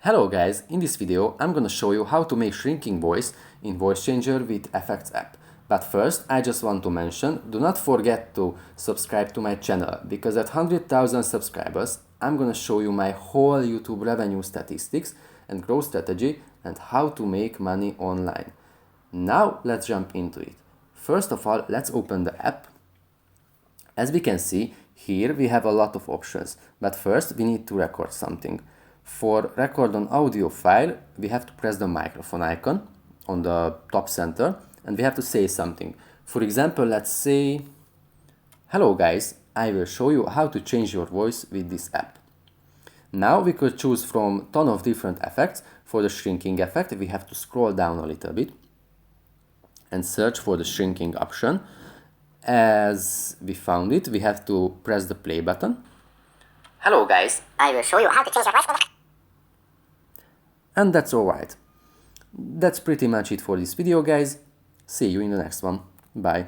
Hello guys, in this video I'm gonna show you how to make shrinking voice in Voice Changer with Effects app. But first I just want to mention, do not forget to subscribe to my channel, because at 100,000 subscribers I'm gonna show you my whole YouTube revenue statistics and growth strategy and how to make money online. Now let's jump into it. First of all, let's open the app. As we can see, here we have a lot of options, but first we need to record something. For record on audio file, we have to press the microphone icon on the top center and we have to say something. For example, let's say, "Hello guys, I will show you how to change your voice with this app." Now we could choose from a ton of different effects. For the shrinking effect, we have to scroll down a little bit and search for the shrinking option. As we found it, we have to press the play button. "Hello guys, I will show you how to change your voice." And that's alright. That's pretty much it for this video, guys. See you in the next one. Bye.